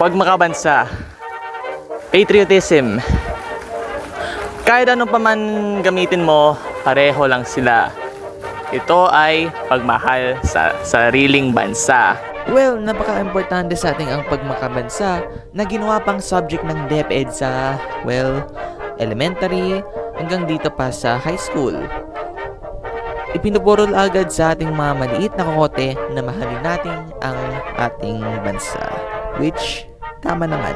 Pagmakabansa, patriotism, kahit anong paman gamitin mo, pareho lang sila. Ito ay pagmahal sa sariling bansa. Well, napaka-importante sa ating ang pagmakabansa na ginawa pang subject ng DepEd sa, elementary hanggang dito pa sa high school. Ipinupurol agad sa ating mga maliit na kokote na mahalin natin ang ating bansa. Which, tama naman.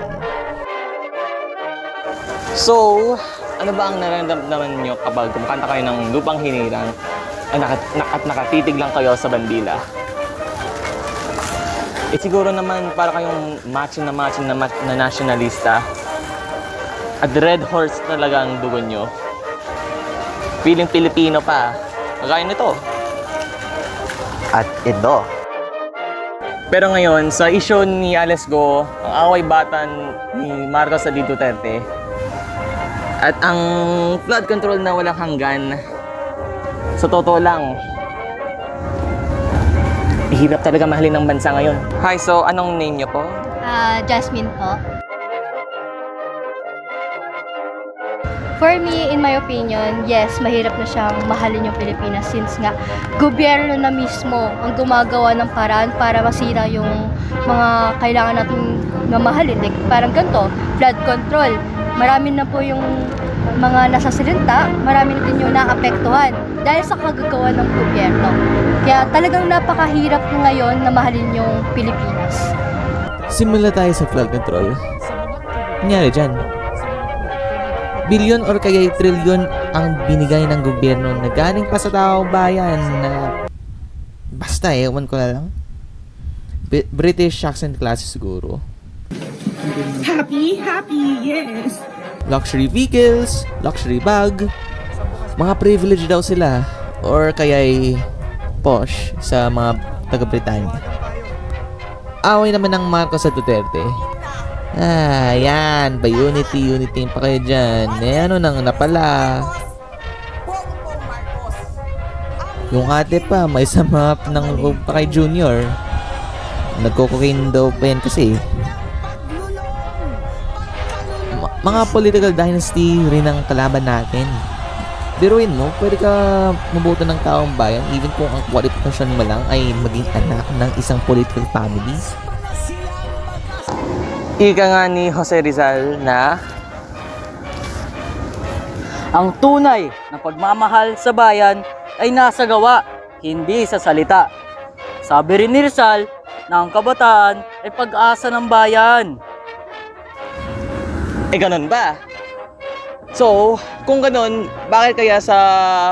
So, ano ba ang nararamdaman nyo kapag kumakanta kayo ng Lupang Hinirang at nakatitig lang kayo sa bandila? Siguro naman para kayong matching na nationalista. At red horse talaga ang dugo nyo. Feeling Pilipino pa. Kagaya nito. At ito. Pero ngayon, sa issue ni Alice Go, ang away batan ni Marcos sa Duterte, at ang flood control na walang hanggan, sa totoo lang, hirap talaga mahalin ng bansa ngayon. Hi, so anong name niyo po? Jasmine po. For me, in my opinion, yes, mahirap na siyang mahalin yung Pilipinas since nga gobyerno na mismo ang gumagawa ng paraan para masira yung mga kailangan natin mamahalin. Like, parang ganito, flood control. Marami na po yung mga nasasalita, marami na din yung naapektuhan dahil sa kagagawa ng gobyerno. Kaya talagang napakahirap ngayon na mahalin yung Pilipinas. Simula tayo sa flood control. Nangyari dyan. Bilyon or kaya trilyon ang binigay ng gobyerno na galing pa sa taong bayan na basta ewan ko na lang. British accent classes siguro. Happy, yes. Luxury vehicles, luxury bag, mga privilege daw sila or kaya'y posh sa mga taga-Britanya. Away naman ng Marcos sa Duterte. Yan, by unity pa kayo dyan. Ano nang napala. Yung ate pa, may sama ng pa kay Junior. Nagko-cocaine daw pa yan kasi. Mga political dynasty rin ang kalaban natin. Biruin mo, pwede ka mabuto ng taong bayan even kung ang kwalifikasyon mo lang ay maging anak ng isang political family. Ika nga ni Jose Rizal na ang tunay na pagmamahal sa bayan ay nasa gawa, hindi sa salita. Sabi rin ni Rizal na ang kabataan ay pag-asa ng bayan. ganun ba? So, kung ganun, bakit kaya sa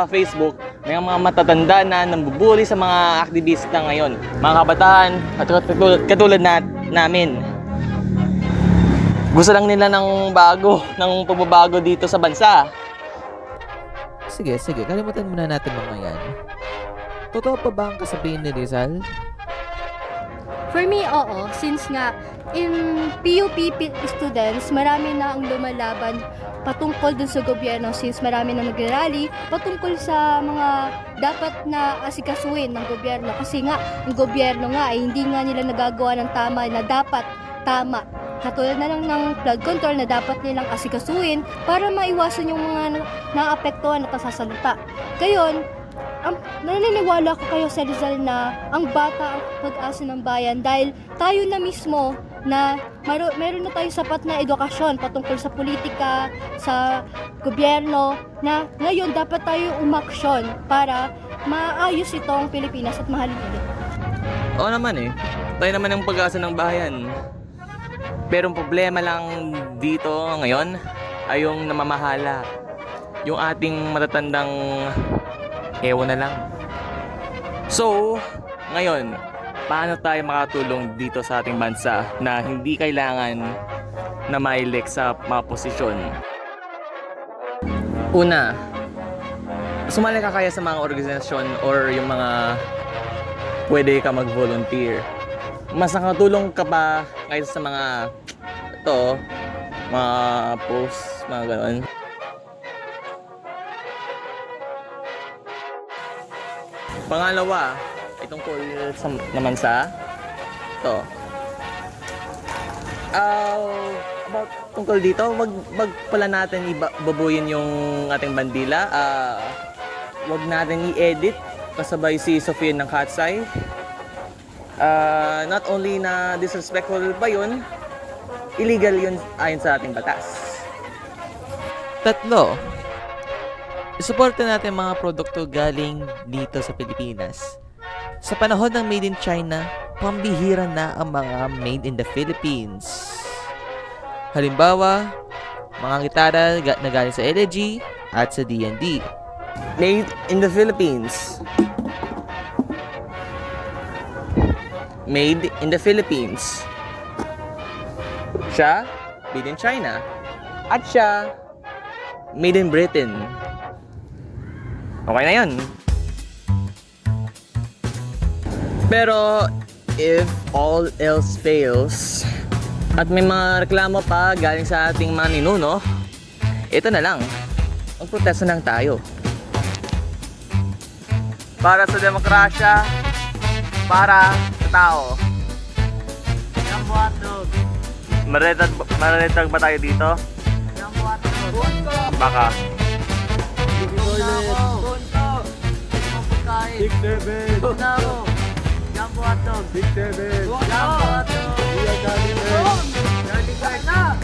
Facebook may mga matatanda na nambubuli sa mga aktivista ngayon, mga kabataan at katulad namin? Gusto lang nila ng pagbabago dito sa bansa. Sige, kalimutan muna natin mga yan. Totoo pa ba ang kasabihin ni Rizal? For me, oo. Since nga, in PUP students, marami na ang lumalaban patungkol dun sa gobyerno since marami na nag-rally patungkol sa mga dapat na asikasuhin ng gobyerno. Kasi nga, ang gobyerno nga ay hindi nga nila nagagawa ng tama na dapat tama. Katulad na lang ng flood control na dapat nilang asikasuhin para maiwasan yung mga naapektuhan at nasasalita. Gayon, naniniwala ko kayo sa Rizal na ang bata ang pag-asa ng bayan dahil tayo na mismo na meron na tayong sapat na edukasyon patungkol sa politika, sa gobyerno, na ngayon dapat tayo umaksyon para maayos itong Pilipinas at mahalin ulit. Oo naman eh. Tayo naman ang pag-asa ng bayan. Pero ang problema lang dito ngayon ay yung namamahala. Yung ating matatandang ewan na lang. So, ngayon, paano tayo makatulong dito sa ating bansa na hindi kailangan na ma-elect sa mga posisyon? Una, sumali ka kaya sa mga organisasyon or yung mga pwede ka mag-volunteer. Mas nakatulong ka pa kaysa sa mga mga posts, mga gano'n. Pangalawa, itong tungkol naman sa to. About tungkol dito, wag pala natin ibabuyin yung ating bandila. Wag natin i-edit kasabay si Sofia ng Katsay. Not only na disrespectful pa yun, illegal yun ayon sa ating batas. Tatlo, isuporta natin mga produkto galing dito sa Pilipinas. Sa panahon ng Made in China, pambihira na ang mga Made in the Philippines. Halimbawa, mga gitara na galing sa LG at sa D&D. Made in the Philippines. Made in the Philippines. Siya, made in China. At siya, made in Britain. Okay na yun. Pero, if all else fails, at may mga reklamo pa galing sa ating mga ninuno, ito na lang, magprotesta lang tayo. Para sa demokrasya, para sa tao. Yung buhatog. Maretag ba tayo dito? Yung buhatog. Baka. Punto. Yung pagkain. 6-7. Punto. Yung buhatog. 6-7. Yung buhatog. Galing na.